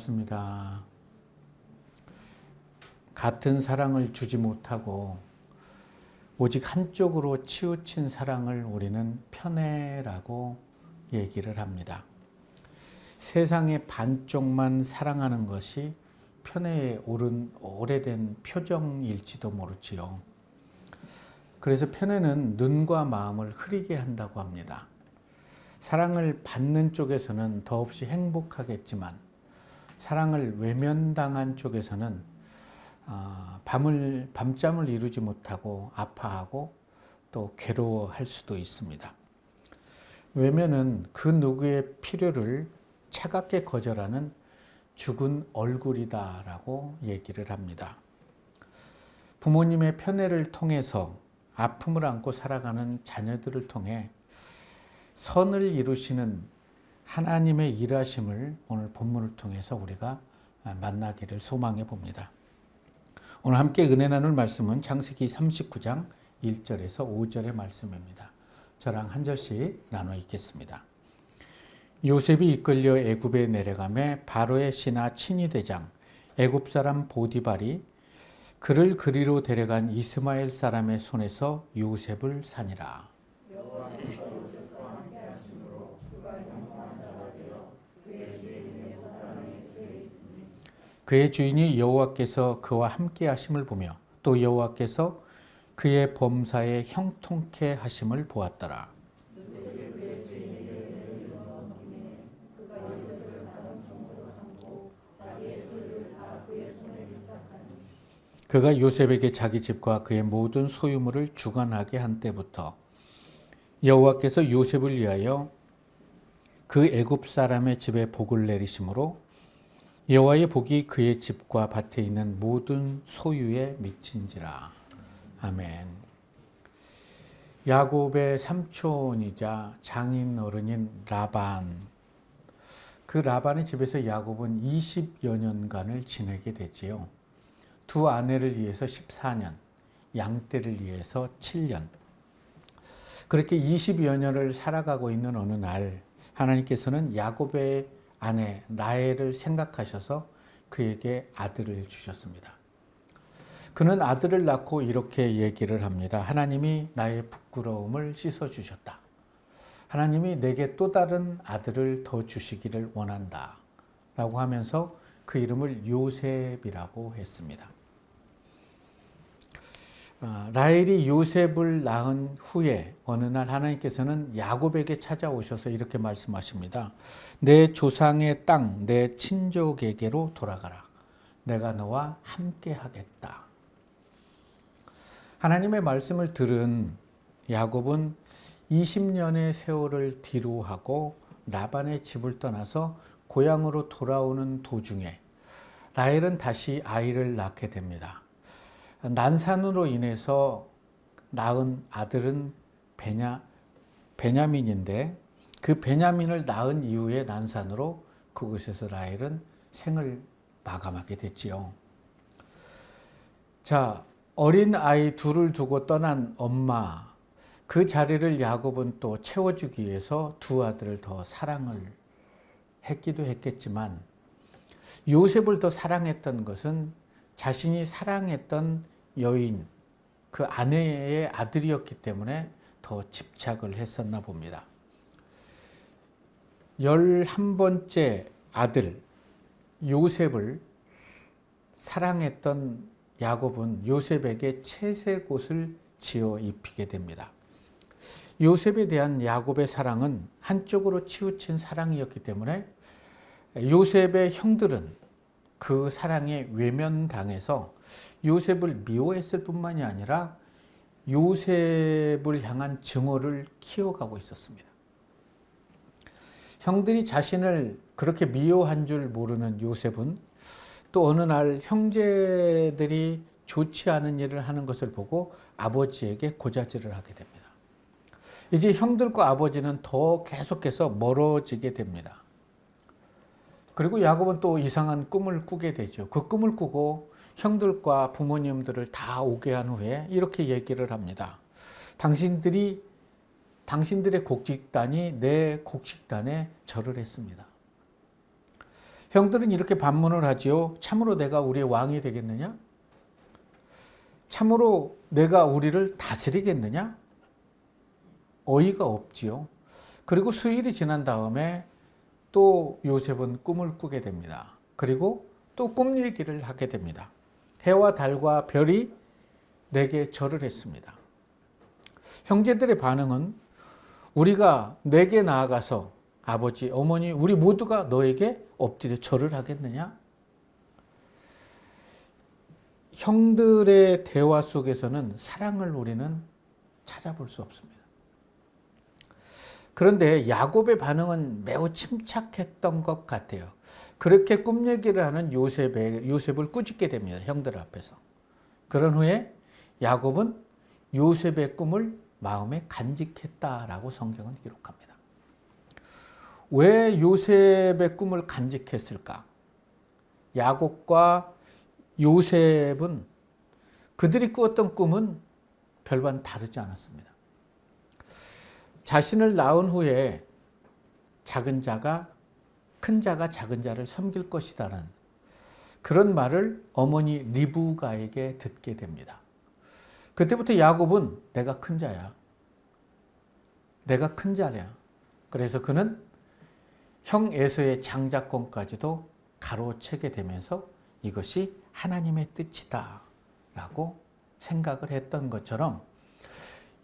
반갑습니다. 같은 사랑을 주지 못하고 오직 한쪽으로 치우친 사랑을 우리는 편애라고 얘기를 합니다. 세상의 반쪽만 사랑하는 것이 편애에 오른 오래된 표정일지도 모르지요. 그래서 편애는 눈과 마음을 흐리게 한다고 합니다. 사랑을 받는 쪽에서는 더없이 행복하겠지만 사랑을 외면당한 쪽에서는 밤잠을 이루지 못하고 아파하고 또 괴로워할 수도 있습니다. 외면은 그 누구의 필요를 차갑게 거절하는 죽은 얼굴이다라고 얘기를 합니다. 부모님의 편애를 통해서 아픔을 안고 살아가는 자녀들을 통해 선을 이루시는 하나님의 일하심을 오늘 본문을 통해서 우리가 만나기를 소망해 봅니다. 오늘 함께 은혜 나눌 말씀은 창세기 39장 1절에서 5절의 말씀입니다. 저랑 한 절씩 나눠 읽겠습니다. 요셉이 이끌려 애굽에 내려가매 바로의 신하 친위대장 애굽 사람 보디발이 그를 그리로 데려간 이스마엘 사람의 손에서 요셉을 사니라. 그의 주인이 여호와께서 그와 함께 하심을 보며 또 여호와께서 그의 범사에 형통케 하심을 보았더라. 그가 요셉에게 자기 집과 그의 모든 소유물을 주관하게 한 때부터 여호와께서 요셉을 위하여 그 애굽 사람의 집에 복을 내리심으로 여호와의 복이 그의 집과 밭에 있는 모든 소유에 미친지라. 아멘. 야곱의 삼촌이자 장인어른인 라반. 그 라반의 집에서 야곱은 20여 년간을 지내게 되지요. 두 아내를 위해서 14년, 양떼를 위해서 7년. 그렇게 20여 년을 살아가고 있는 어느 날 하나님께서는 야곱의 아내 라헬을 생각하셔서 그에게 아들을 주셨습니다. 그는 아들을 낳고 이렇게 얘기를 합니다. 하나님이 나의 부끄러움을 씻어주셨다. 하나님이 내게 또 다른 아들을 더 주시기를 원한다. 라고 하면서 그 이름을 요셉이라고 했습니다. 라헬이 요셉을 낳은 후에 어느 날 하나님께서는 야곱에게 찾아오셔서 이렇게 말씀하십니다. 내 조상의 땅, 내 친족에게로 돌아가라. 내가 너와 함께 하겠다. 하나님의 말씀을 들은 야곱은 20년의 세월을 뒤로하고 라반의 집을 떠나서 고향으로 돌아오는 도중에 라헬은 다시 아이를 낳게 됩니다. 난산으로 인해서 낳은 아들은 베냐민인데 그 베냐민을 낳은 이후에 난산으로 그곳에서 라헬은 생을 마감하게 됐지요. 자, 어린 아이 둘을 두고 떠난 엄마, 그 자리를 야곱은 또 채워주기 위해서 두 아들을 더 사랑을 했기도 했겠지만 요셉을 더 사랑했던 것은 자신이 사랑했던 여인, 그 아내의 아들이었기 때문에 더 집착을 했었나 봅니다. 11번째 아들 요셉을 사랑했던 야곱은 요셉에게 채색옷을 지어 입히게 됩니다. 요셉에 대한 야곱의 사랑은 한쪽으로 치우친 사랑이었기 때문에 요셉의 형들은 그 사랑에 외면당해서 요셉을 미워했을 뿐만이 아니라 요셉을 향한 증오를 키워가고 있었습니다. 형들이 자신을 그렇게 미워한 줄 모르는 요셉은 또 어느 날 형제들이 좋지 않은 일을 하는 것을 보고 아버지에게 고자질을 하게 됩니다. 이제 형들과 아버지는 더 계속해서 멀어지게 됩니다. 그리고 야곱은 또 이상한 꿈을 꾸게 되죠. 그 꿈을 꾸고 형들과 부모님들을 다 오게 한 후에 이렇게 얘기를 합니다. 당신들의 곡식단이 내 곡식단에 절을 했습니다. 형들은 이렇게 반문을 하지요. 참으로 내가 우리의 왕이 되겠느냐? 참으로 내가 우리를 다스리겠느냐? 어이가 없지요. 그리고 수일이 지난 다음에 또 요셉은 꿈을 꾸게 됩니다. 그리고 또 꿈 얘기를 하게 됩니다. 해와 달과 별이 내게 절을 했습니다. 형제들의 반응은 우리가 내게 나아가서 아버지, 어머니, 우리 모두가 너에게 엎드려 절을 하겠느냐? 형들의 대화 속에서는 사랑을 우리는 찾아볼 수 없습니다. 그런데 야곱의 반응은 매우 침착했던 것 같아요. 그렇게 꿈 얘기를 하는 요셉을 꾸짖게 됩니다. 형들 앞에서. 그런 후에 야곱은 요셉의 꿈을 마음에 간직했다라고 성경은 기록합니다. 왜 요셉의 꿈을 간직했을까? 야곱과 요셉은 그들이 꾸었던 꿈은 별반 다르지 않았습니다. 자신을 낳은 후에 작은 자가 큰 자가 작은 자를 섬길 것이라는 그런 말을 어머니 리브가에게 듣게 됩니다. 그때부터 야곱은 내가 큰 자야. 내가 큰 자야. 그래서 그는 형 에서의 장자권까지도 가로채게 되면서 이것이 하나님의 뜻이다 라고 생각을 했던 것처럼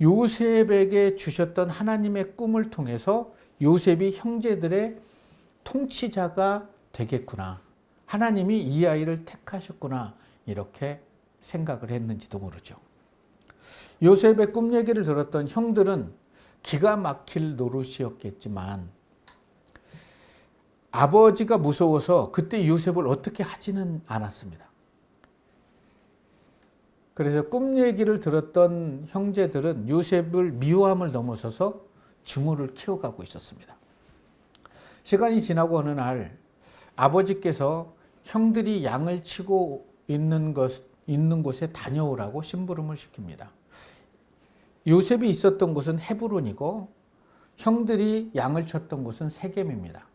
요셉에게 주셨던 하나님의 꿈을 통해서 요셉이 형제들의 통치자가 되겠구나. 하나님이 이 아이를 택하셨구나. 이렇게 생각을 했는지도 모르죠. 요셉의 꿈 얘기를 들었던 형들은 기가 막힐 노릇이었겠지만 아버지가 무서워서 그때 요셉을 어떻게 하지는 않았습니다. 그래서 꿈 얘기를 들었던 형제들은 요셉을 미워함을 넘어서서 증오를 키워가고 있었습니다. 시간이 지나고 어느 날 아버지께서 형들이 양을 치고 있는 곳에 다녀오라고 심부름을 시킵니다. 요셉이 있었던 곳은 헤브론이고 형들이 양을 쳤던 곳은 세겜입니다.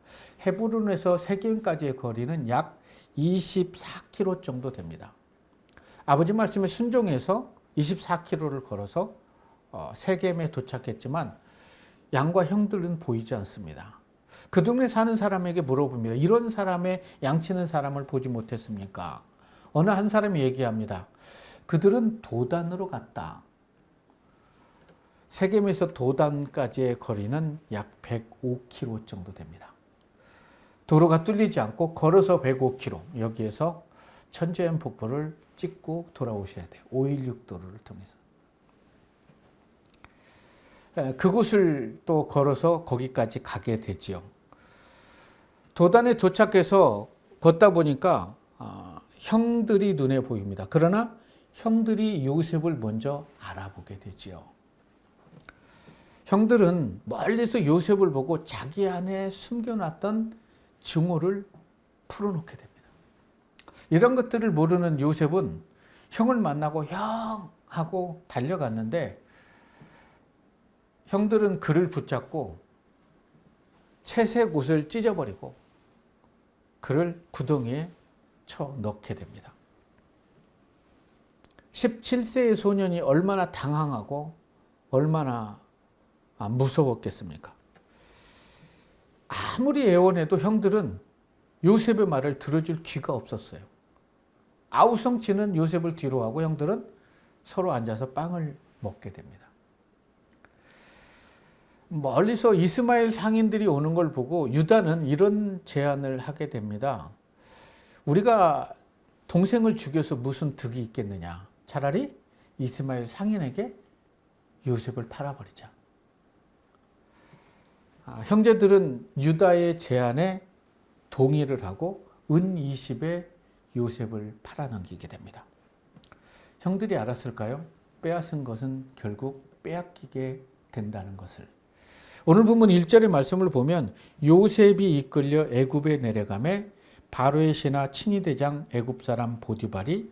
헤브론에서 세겜까지의 거리는 약 24km 정도 됩니다. 아버지 말씀에 순종해서 24km를 걸어서 세겜에 도착했지만 양과 형들은 보이지 않습니다. 그 동네 사는 사람에게 물어봅니다. 이런 사람의 양치는 사람을 보지 못했습니까? 어느 한 사람이 얘기합니다. 그들은 도단으로 갔다. 세겜에서 도단까지의 거리는 약 105km 정도 됩니다. 도로가 뚫리지 않고 걸어서 105km, 여기에서 천재연 폭포를 찍고 돌아오셔야 돼요. 516 도로를 통해서. 그곳을 또 걸어서 거기까지 가게 되지요. 도단에 도착해서 걷다 보니까 형들이 눈에 보입니다. 그러나 형들이 요셉을 먼저 알아보게 되지요. 형들은 멀리서 요셉을 보고 자기 안에 숨겨놨던 증오를 풀어놓게 됩니다. 이런 것들을 모르는 요셉은 형을 만나고 형! 하고 달려갔는데 형들은 그를 붙잡고 채색 옷을 찢어버리고 그를 구덩이에 쳐 넣게 됩니다. 17세의 소년이 얼마나 당황하고 얼마나 무서웠겠습니까? 아무리 애원해도 형들은 요셉의 말을 들어줄 귀가 없었어요. 아우성치는 요셉을 뒤로 하고 형들은 서로 앉아서 빵을 먹게 됩니다. 멀리서 이스마엘 상인들이 오는 걸 보고 유다는 이런 제안을 하게 됩니다. 우리가 동생을 죽여서 무슨 득이 있겠느냐. 차라리 이스마엘 상인에게 요셉을 팔아버리자. 형제들은 유다의 제안에 동의를 하고 은 20에 요셉을 팔아넘기게 됩니다. 형들이 알았을까요? 빼앗은 것은 결국 빼앗기게 된다는 것을. 오늘 본문 1절의 말씀을 보면 요셉이 이끌려 애굽에 내려가매 바로의 신하 친위대장 애굽 사람 보디발이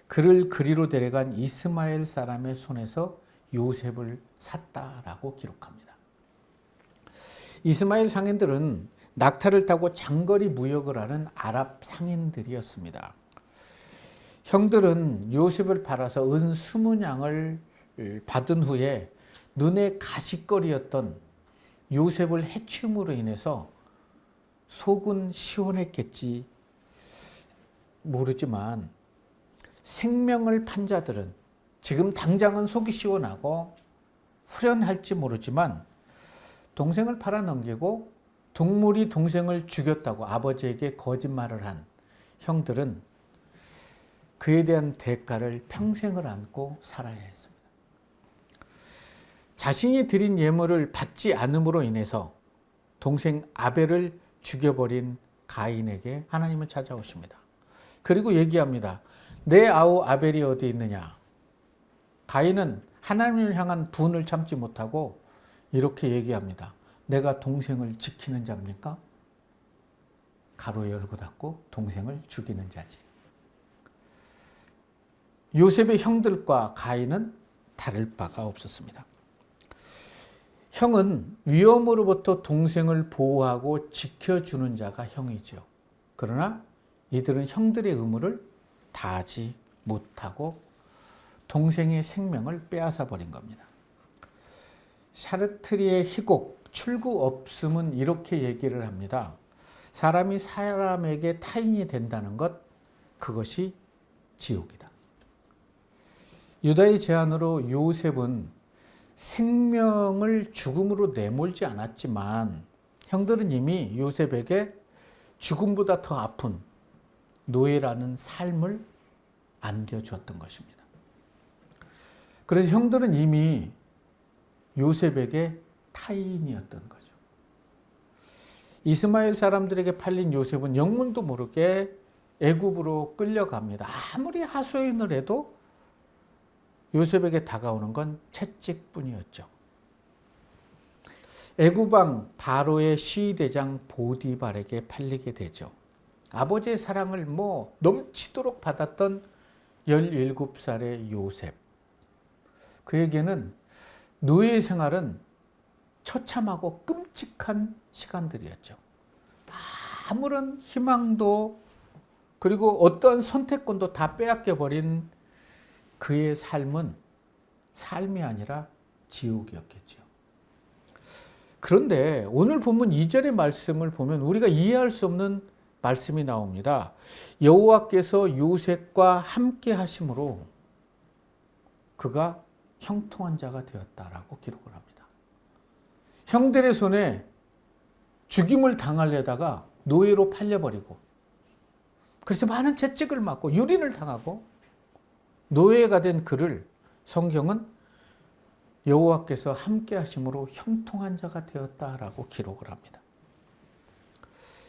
그를 그리로 데려간 이스마엘 사람의 손에서 요셉을 샀다라고 기록합니다. 이스마엘 상인들은 낙타를 타고 장거리 무역을 하는 아랍 상인들이었습니다. 형들은 요셉을 팔아서 은 20냥을 받은 후에 눈에 가시거리였던 요셉을 해침으로 인해서 속은 시원했겠지 모르지만 생명을 판 자들은 지금 당장은 속이 시원하고 후련할지 모르지만 동생을 팔아넘기고 동물이 동생을 죽였다고 아버지에게 거짓말을 한 형들은 그에 대한 대가를 평생을 안고 살아야 했습니다. 자신이 드린 예물을 받지 않음으로 인해서 동생 아벨을 죽여버린 가인에게 하나님은 찾아오십니다. 그리고 얘기합니다. 내 아우 아벨이 어디 있느냐? 가인은 하나님을 향한 분을 참지 못하고 이렇게 얘기합니다. 내가 동생을 지키는 자입니까? 가로 열고 닫고 동생을 죽이는 자지. 요셉의 형들과 가인은 다를 바가 없었습니다. 형은 위험으로부터 동생을 보호하고 지켜주는 자가 형이죠. 그러나 이들은 형들의 의무를 다하지 못하고 동생의 생명을 빼앗아 버린 겁니다. 샤르트리의 희곡 출구 없음은 이렇게 얘기를 합니다. 사람이 사람에게 타인이 된다는 것, 그것이 지옥이다. 유다의 제안으로 요셉은 생명을 죽음으로 내몰지 않았지만 형들은 이미 요셉에게 죽음보다 더 아픈 노예라는 삶을 안겨주었던 것입니다. 그래서 형들은 이미 요셉에게 타인이었던 거죠. 이스마엘 사람들에게 팔린 요셉은 영문도 모르게 애굽으로 끌려갑니다. 아무리 하소연을 해도 요셉에게 다가오는 건 채찍뿐이었죠. 애굽왕 바로의 시위대장 보디발에게 팔리게 되죠. 아버지의 사랑을 넘치도록 받았던 17살의 요셉. 그에게는 노예 생활은 처참하고 끔찍한 시간들이었죠. 아무런 희망도 그리고 어떠한 선택권도 다 빼앗겨버린 그의 삶은 삶이 아니라 지옥이었겠죠. 그런데 오늘 본문 2절의 말씀을 보면 우리가 이해할 수 없는 말씀이 나옵니다. 여호와께서 요셉과 함께 하심으로 그가 형통한 자가 되었다라고 기록을 합니다. 형들의 손에 죽임을 당하려다가 노예로 팔려버리고 그래서 많은 채찍을 맞고 유린을 당하고 노예가 된 그를 성경은 여호와께서 함께 하심으로 형통한 자가 되었다라고 기록을 합니다.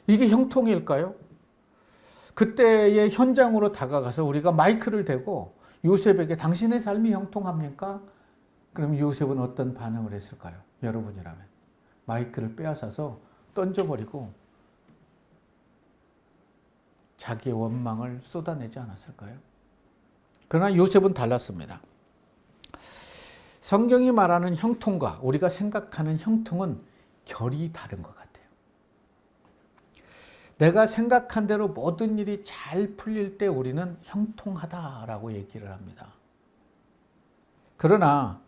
이게 형통일까요? 그때의 현장으로 다가가서 우리가 마이크를 대고 요셉에게 당신의 삶이 형통합니까? 그럼 요셉은 어떤 반응을 했을까요? 여러분이라면 마이크를 빼앗아서 던져버리고 자기의 원망을 쏟아내지 않았을까요? 그러나 요셉은 달랐습니다. 성경이 말하는 형통과 우리가 생각하는 형통은 결이 다른 것 같아요. 내가 생각한 대로 모든 일이 잘 풀릴 때 우리는 형통하다라고 얘기를 합니다. 그러나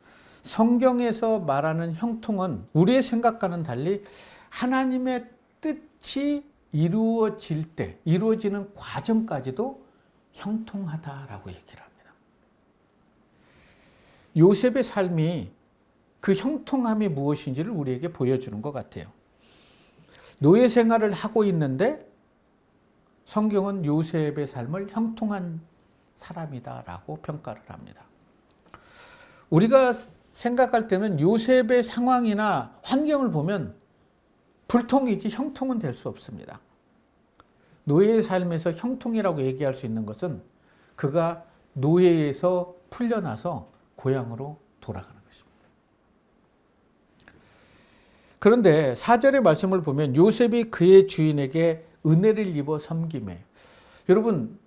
성경에서 말하는 형통은 우리의 생각과는 달리 하나님의 뜻이 이루어질 때, 이루어지는 과정까지도 형통하다라고 얘기를 합니다. 요셉의 삶이 그 형통함이 무엇인지를 우리에게 보여주는 것 같아요. 노예 생활을 하고 있는데 성경은 요셉의 삶을 형통한 사람이다라고 평가를 합니다. 우리가 생각할 때는 요셉의 상황이나 환경을 보면 불통이지 형통은 될 수 없습니다. 노예의 삶에서 형통이라고 얘기할 수 있는 것은 그가 노예에서 풀려나서 고향으로 돌아가는 것입니다. 그런데 4절의 말씀을 보면 요셉이 그의 주인에게 은혜를 입어 섬김에, 여러분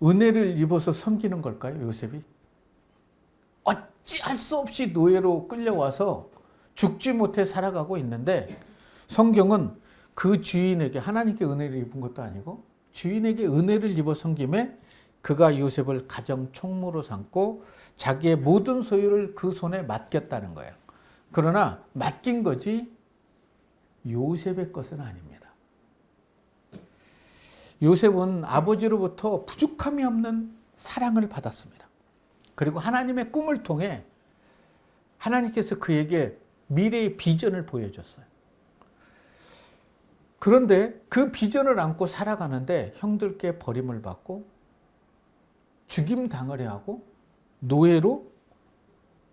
은혜를 입어서 섬기는 걸까요? 요셉이? 어찌할 수 없이 노예로 끌려와서 죽지 못해 살아가고 있는데 성경은 그 주인에게 하나님께 은혜를 입은 것도 아니고 주인에게 은혜를 입어 섬김에 그가 요셉을 가정 총무로 삼고 자기의 모든 소유를 그 손에 맡겼다는 거예요. 그러나 맡긴 거지 요셉의 것은 아닙니다. 요셉은 아버지로부터 부족함이 없는 사랑을 받았습니다. 그리고 하나님의 꿈을 통해 하나님께서 그에게 미래의 비전을 보여줬어요. 그런데 그 비전을 안고 살아가는데 형들께 버림을 받고 죽임 당하려 하고 노예로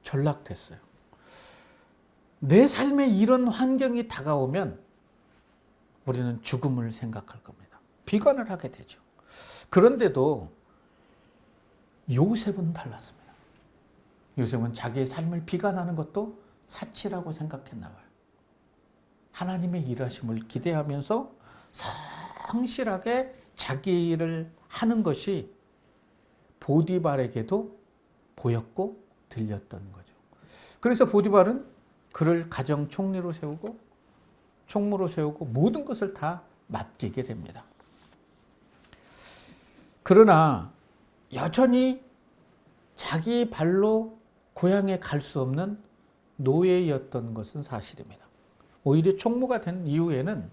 전락됐어요. 내 삶에 이런 환경이 다가오면 우리는 죽음을 생각할 겁니다. 비관을 하게 되죠. 그런데도 요셉은 달랐습니다. 요셉은 자기의 삶을 비관하는 것도 사치라고 생각했나 봐요. 하나님의 일하심을 기대하면서 성실하게 자기 일을 하는 것이 보디발에게도 보였고 들렸던 거죠. 그래서 보디발은 그를 가정 총리로 세우고 총무로 세우고 모든 것을 다 맡기게 됩니다. 그러나 여전히 자기 발로 고향에 갈 수 없는 노예였던 것은 사실입니다. 오히려 총무가 된 이후에는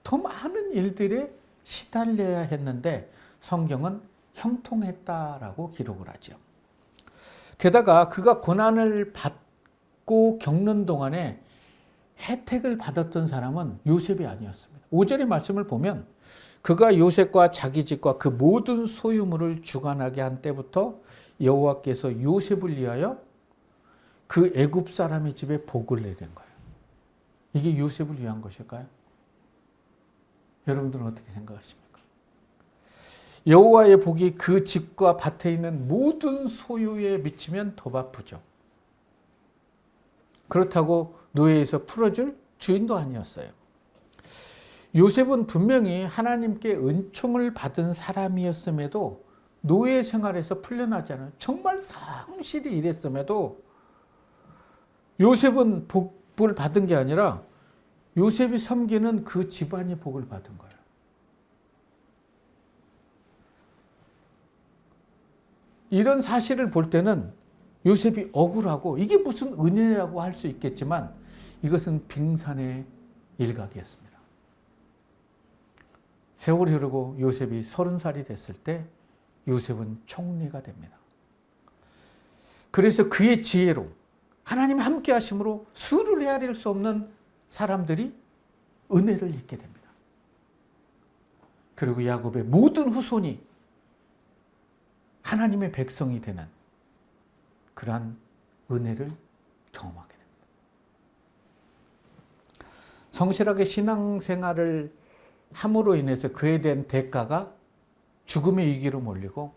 더 많은 일들에 시달려야 했는데 성경은 형통했다라고 기록을 하죠. 게다가 그가 고난을 받고 겪는 동안에 혜택을 받았던 사람은 요셉이 아니었습니다. 5절의 말씀을 보면 그가 요셉과 자기 집과 그 모든 소유물을 주관하게 한 때부터 여호와께서 요셉을 위하여 그 애굽 사람의 집에 복을 내린 거예요. 이게 요셉을 위한 것일까요? 여러분들은 어떻게 생각하십니까? 여호와의 복이 그 집과 밭에 있는 모든 소유에 미치면 더 바쁘죠. 그렇다고 노예에서 풀어줄 주인도 아니었어요. 요셉은 분명히 하나님께 은총을 받은 사람이었음에도 노예 생활에서 풀려나지 않은 정말 성실히 일했음에도 요셉은 복을 받은 게 아니라 요셉이 섬기는 그 집안이 복을 받은 거예요. 이런 사실을 볼 때는 요셉이 억울하고 이게 무슨 은혜라고 할 수 있겠지만 이것은 빙산의 일각이었습니다. 세월이 흐르고 요셉이 30살이 됐을 때 요셉은 총리가 됩니다. 그래서 그의 지혜로 하나님의 함께 하심으로 수를 헤아릴 수 없는 사람들이 은혜를 입게 됩니다. 그리고 야곱의 모든 후손이 하나님의 백성이 되는 그러한 은혜를 경험하게 됩니다. 성실하게 신앙생활을 함으로 인해서 그에 대한 대가가 죽음의 위기로 몰리고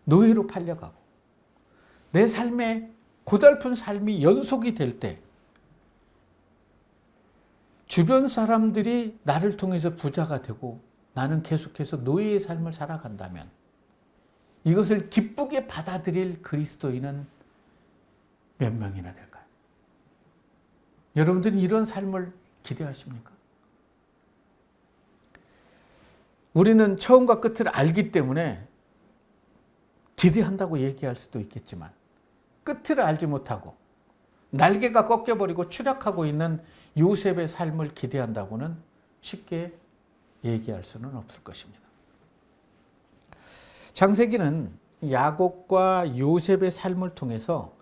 노예로 팔려가고 내 삶에 고달픈 삶이 연속이 될 때 주변 사람들이 나를 통해서 부자가 되고 나는 계속해서 노예의 삶을 살아간다면 이것을 기쁘게 받아들일 그리스도인은 몇 명이나 될까요? 여러분들은 이런 삶을 기대하십니까? 우리는 처음과 끝을 알기 때문에 기대한다고 얘기할 수도 있겠지만 끝을 알지 못하고 날개가 꺾여버리고 추락하고 있는 요셉의 삶을 기대한다고는 쉽게 얘기할 수는 없을 것입니다. 창세기는 야곱과 요셉의 삶을 통해서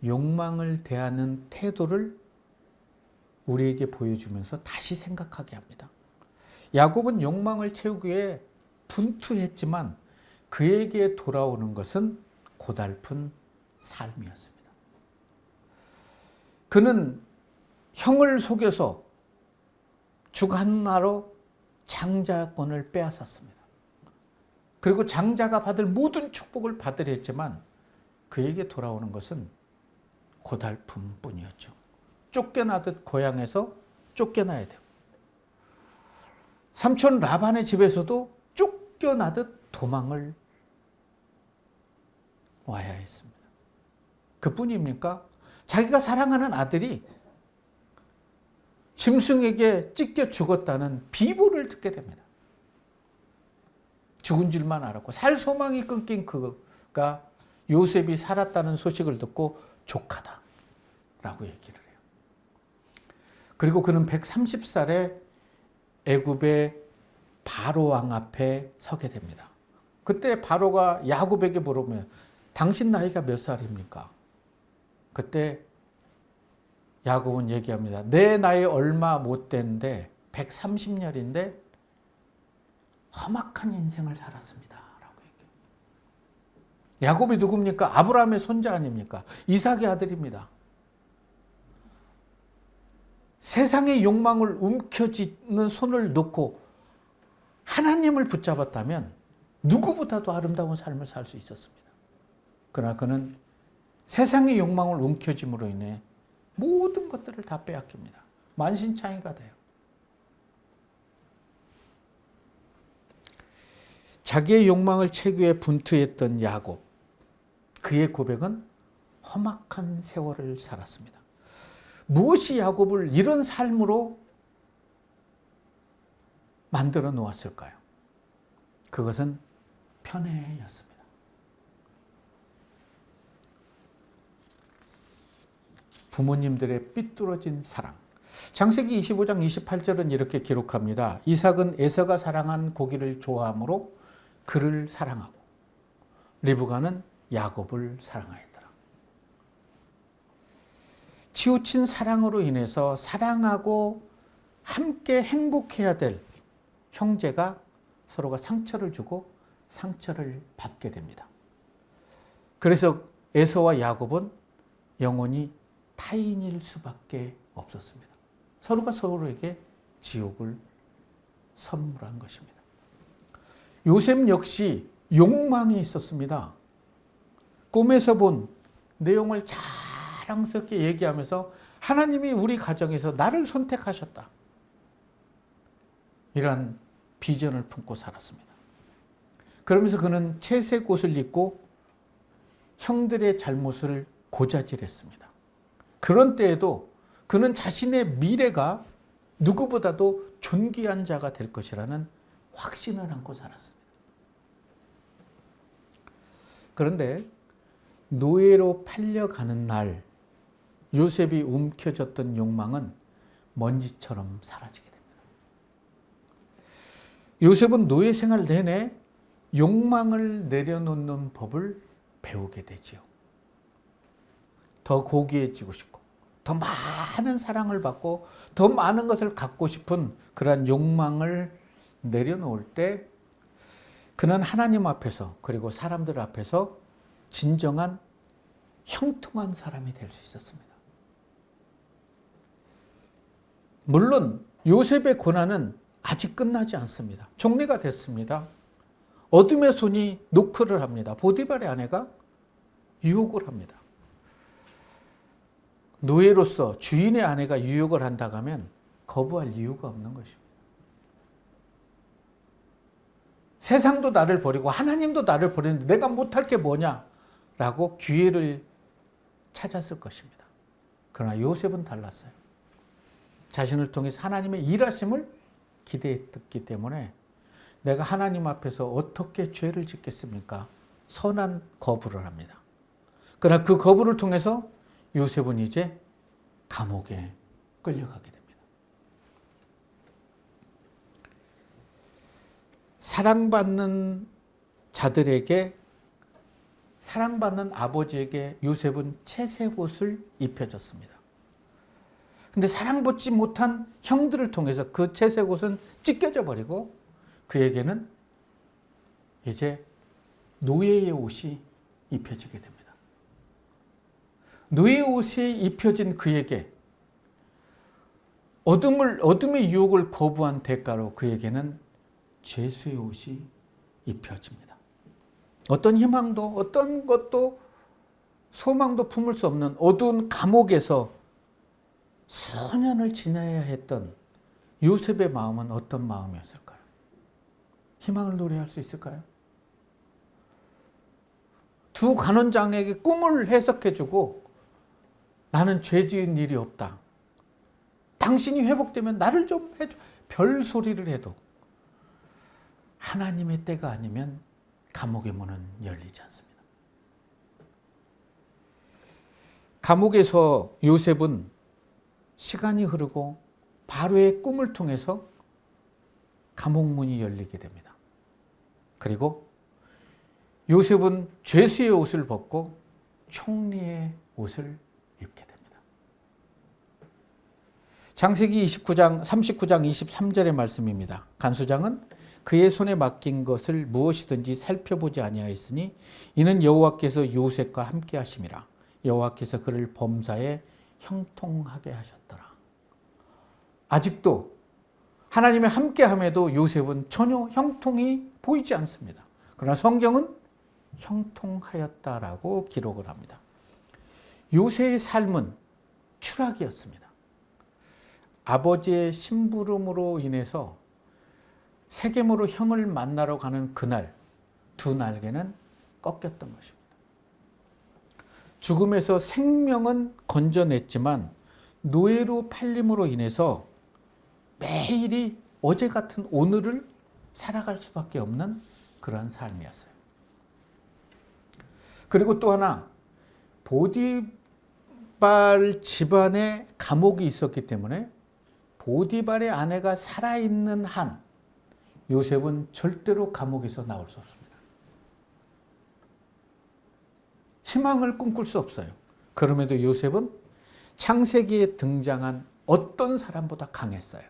욕망을 대하는 태도를 우리에게 보여주면서 다시 생각하게 합니다. 야곱은 욕망을 채우기 위해 분투했지만 그에게 돌아오는 것은 고달픈 삶이었습니다. 그는 형을 속여서 죽 하나로 장자권을 빼앗았습니다. 그리고 장자가 받을 모든 축복을 받으려 했지만 그에게 돌아오는 것은 고달픔 뿐이었죠. 쫓겨나듯 고향에서 쫓겨나야 되고 삼촌 라반의 집에서도 쫓겨나듯 도망을 와야 했습니다. 그뿐입니까? 자기가 사랑하는 아들이 짐승에게 찢겨 죽었다는 비보를 듣게 됩니다. 죽은 줄만 알았고 살 소망이 끊긴 그가 요셉이 살았다는 소식을 듣고 족하다라고 얘기를 해요. 그리고 그는 130살에 애굽의 바로 왕 앞에 서게 됩니다. 그때 바로가 야곱에게 물으면 당신 나이가 몇 살입니까? 그때 야곱은 얘기합니다. 내 나이 얼마 못 됐는데 130년인데 험악한 인생을 살았습니다. 라고 얘기해요. 야곱이 누굽니까? 아브라함의 손자 아닙니까? 이삭의 아들입니다. 세상의 욕망을 움켜쥐는 손을 놓고 하나님을 붙잡았다면 누구보다도 아름다운 삶을 살 수 있었습니다. 그러나 그는 세상의 욕망을 움켜짐으로 인해 모든 것들을 다 빼앗깁니다. 만신창이가 돼요. 자기의 욕망을 채기에 분투했던 야곱. 그의 고백은 험악한 세월을 살았습니다. 무엇이 야곱을 이런 삶으로 만들어 놓았을까요? 그것은 편애였습니다. 부모님들의 삐뚤어진 사랑. 창세기 25장 28절은 이렇게 기록합니다. 이삭은 에서가 사랑한 고기를 좋아하므로 그를 사랑하고 리브가는 야곱을 사랑하였더라. 치우친 사랑으로 인해서 사랑하고 함께 행복해야 될 형제가 서로가 상처를 주고 상처를 받게 됩니다. 그래서 에서와 야곱은 영원히 타인일 수밖에 없었습니다. 서로가 서로에게 지옥을 선물한 것입니다. 요셉 역시 욕망이 있었습니다. 꿈에서 본 내용을 자랑스럽게 얘기하면서 하나님이 우리 가정에서 나를 선택하셨다. 이러한 비전을 품고 살았습니다. 그러면서 그는 채색 옷을 입고 형들의 잘못을 고자질했습니다. 그런 때에도 그는 자신의 미래가 누구보다도 존귀한 자가 될 것이라는 확신을 안고 살았습니다. 그런데 노예로 팔려가는 날 요셉이 움켜졌던 욕망은 먼지처럼 사라지게 됩니다. 요셉은 노예 생활 내내 욕망을 내려놓는 법을 배우게 되지요. 더 고귀해지고 싶고 더 많은 사랑을 받고 더 많은 것을 갖고 싶은 그러한 욕망을 내려놓을 때 그는 하나님 앞에서 그리고 사람들 앞에서 진정한 형통한 사람이 될 수 있었습니다. 물론 요셉의 고난은 아직 끝나지 않습니다. 정리가 됐습니다. 어둠의 손이 노크를 합니다. 보디발의 아내가 유혹을 합니다. 노예로서 주인의 아내가 유혹을 한다고 하면 거부할 이유가 없는 것입니다. 세상도 나를 버리고 하나님도 나를 버리는데 내가 못할 게 뭐냐라고 기회를 찾았을 것입니다. 그러나 요셉은 달랐어요. 자신을 통해서 하나님의 일하심을 기대했기 때문에 내가 하나님 앞에서 어떻게 죄를 짓겠습니까? 선한 거부를 합니다. 그러나 그 거부를 통해서 요셉은 이제 감옥에 끌려가게 됩니다. 사랑받는 자들에게, 사랑받는 아버지에게 요셉은 채색 옷을 입혀줬습니다. 근데 사랑받지 못한 형들을 통해서 그 채색 옷은 찢겨져 버리고 그에게는 이제 노예의 옷이 입혀지게 됩니다. 노예의 옷이 입혀진 그에게 어둠의 유혹을 거부한 대가로 그에게는 죄수의 옷이 입혀집니다. 어떤 희망도 어떤 것도 소망도 품을 수 없는 어두운 감옥에서 수년을 지내야 했던 요셉의 마음은 어떤 마음이었을까요? 희망을 노래할 수 있을까요? 두 간원장에게 꿈을 해석해주고 나는 죄 지은 일이 없다. 당신이 회복되면 나를 좀 해줘. 별 소리를 해도 하나님의 때가 아니면 감옥의 문은 열리지 않습니다. 감옥에서 요셉은 시간이 흐르고 바로의 꿈을 통해서 감옥 문이 열리게 됩니다. 그리고 요셉은 죄수의 옷을 벗고 총리의 옷을 입게 됩니다. 창세기 39장 23절의 말씀입니다. 간수장은 그의 손에 맡긴 것을 무엇이든지 살펴보지 아니하였으니 이는 여호와께서 요셉과 함께 하심이라. 여호와께서 그를 범사에 형통하게 하셨더라. 아직도 하나님의 함께함에도 요셉은 전혀 형통이 보이지 않습니다. 그러나 성경은 형통하였다라고 기록을 합니다. 요셉의 삶은 추락이었습니다. 아버지의 심부름으로 인해서 세겜으로 형을 만나러 가는 그날 두 날개는 꺾였던 것입니다. 죽음에서 생명은 건져냈지만 노예로 팔림으로 인해서 매일이 어제 같은 오늘을 살아갈 수밖에 없는 그러한 삶이었어요. 그리고 또 하나, 보디발 집안에 감옥이 있었기 때문에 보디발의 아내가 살아있는 한 요셉은 절대로 감옥에서 나올 수 없습니다. 희망을 꿈꿀 수 없어요. 그럼에도 요셉은 창세기에 등장한 어떤 사람보다 강했어요.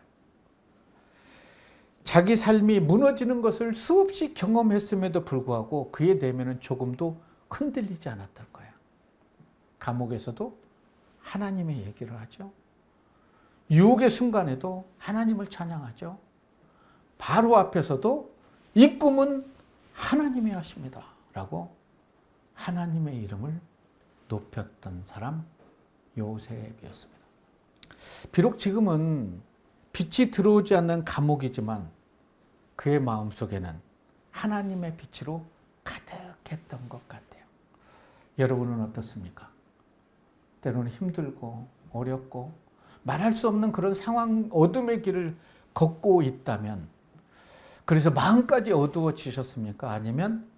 자기 삶이 무너지는 것을 수없이 경험했음에도 불구하고 그의 내면은 조금도 흔들리지 않았던 거예요. 감옥에서도 하나님의 얘기를 하죠. 유혹의 순간에도 하나님을 찬양하죠. 바로 앞에서도 이 꿈은 하나님이 하십니다 라고 하나님의 이름을 높였던 사람 요셉이었습니다. 비록 지금은 빛이 들어오지 않는 감옥이지만 그의 마음속에는 하나님의 빛으로 가득했던 것 같아요. 여러분은 어떻습니까? 때로는 힘들고 어렵고 말할 수 없는 그런 상황, 어둠의 길을 걷고 있다면, 그래서 마음까지 어두워지셨습니까? 아니면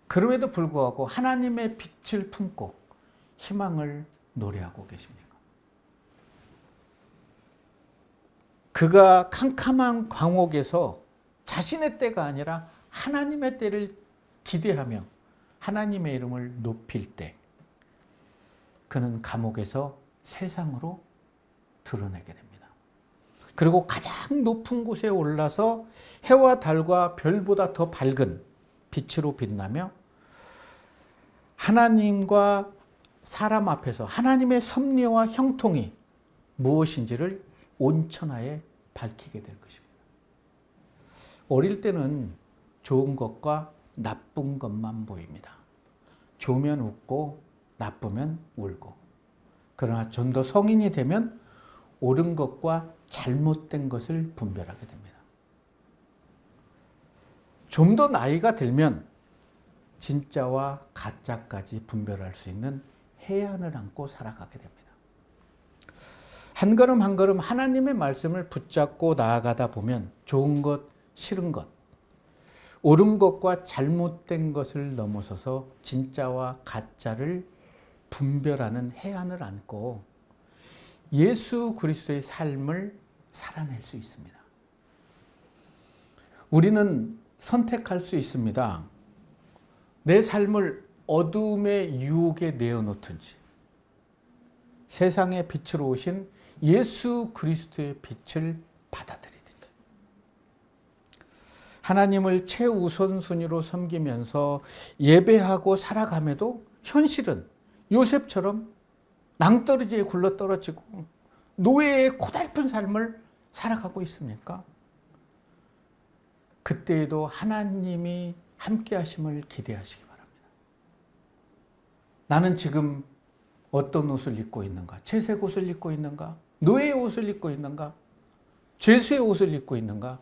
그럼에도 불구하고 하나님의 빛을 품고 희망을 노래하고 계십니까? 그가 캄캄한 감옥에서 자신의 때가 아니라 하나님의 때를 기대하며 하나님의 이름을 높일 때 그는 감옥에서 세상으로 드러내게 됩니다. 그리고 가장 높은 곳에 올라서 해와 달과 별보다 더 밝은 빛으로 빛나며 하나님과 사람 앞에서 하나님의 섭리와 형통이 무엇인지를 온천하에 밝히게 될 것입니다. 어릴 때는 좋은 것과 나쁜 것만 보입니다. 좋으면 웃고 나쁘면 울고. 그러나 좀 더 성인이 되면 옳은 것과 잘못된 것을 분별하게 됩니다. 좀 더 나이가 들면 진짜와 가짜까지 분별할 수 있는 해안을 안고 살아가게 됩니다. 한 걸음 한 걸음 하나님의 말씀을 붙잡고 나아가다 보면 좋은 것, 싫은 것, 옳은 것과 잘못된 것을 넘어서서 진짜와 가짜를 분별하는 해안을 안고 예수 그리스도의 삶을 살아낼 수 있습니다. 우리는 선택할 수 있습니다. 내 삶을 어둠의 유혹에 내어놓든지 세상의 빛으로 오신 예수 그리스도의 빛을 받아들이든지. 하나님을 최우선순위로 섬기면서 예배하고 살아감에도 현실은 요셉처럼 낭떠러지에 굴러떨어지고 노예의 고달픈 삶을 살아가고 있습니까? 그때에도 하나님이 함께 하심을 기대하시기 바랍니다. 나는 지금 어떤 옷을 입고 있는가? 채색 옷을 입고 있는가? 노예의 옷을 입고 있는가? 죄수의 옷을 입고 있는가?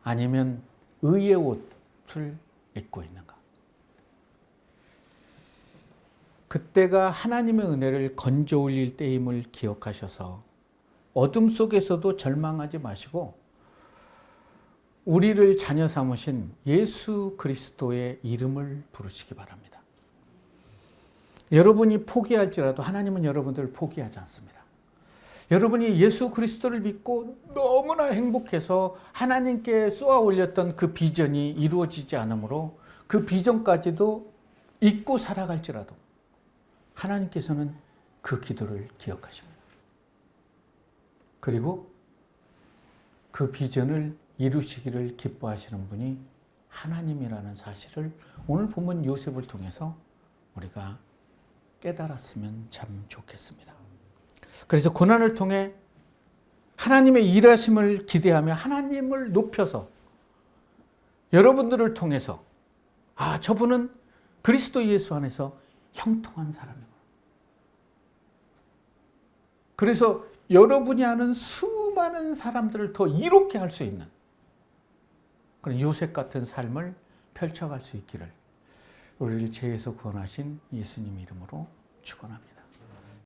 아니면 의의 옷을 입고 있는가? 그때가 하나님의 은혜를 건져 올릴 때임을 기억하셔서 어둠 속에서도 절망하지 마시고 우리를 자녀 삼으신 예수 그리스도의 이름을 부르시기 바랍니다. 여러분이 포기할지라도 하나님은 여러분들을 포기하지 않습니다. 여러분이 예수 그리스도를 믿고 너무나 행복해서 하나님께 쏘아 올렸던 그 비전이 이루어지지 않으므로 그 비전까지도 잊고 살아갈지라도 하나님께서는 그 기도를 기억하십니다. 그리고 그 비전을 이루시기를 기뻐하시는 분이 하나님이라는 사실을 오늘 본문 요셉을 통해서 우리가 깨달았으면 참 좋겠습니다. 그래서 고난을 통해 하나님의 일하심을 기대하며 하나님을 높여서 여러분들을 통해서 저분은 그리스도 예수 안에서 형통한 사람이구나. 그래서 여러분이 아는 수많은 사람들을 더 이롭게 할 수 있는 그런 요셉 같은 삶을 펼쳐갈 수 있기를 우리를 죄에서 구원하신 예수님 이름으로 축원합니다.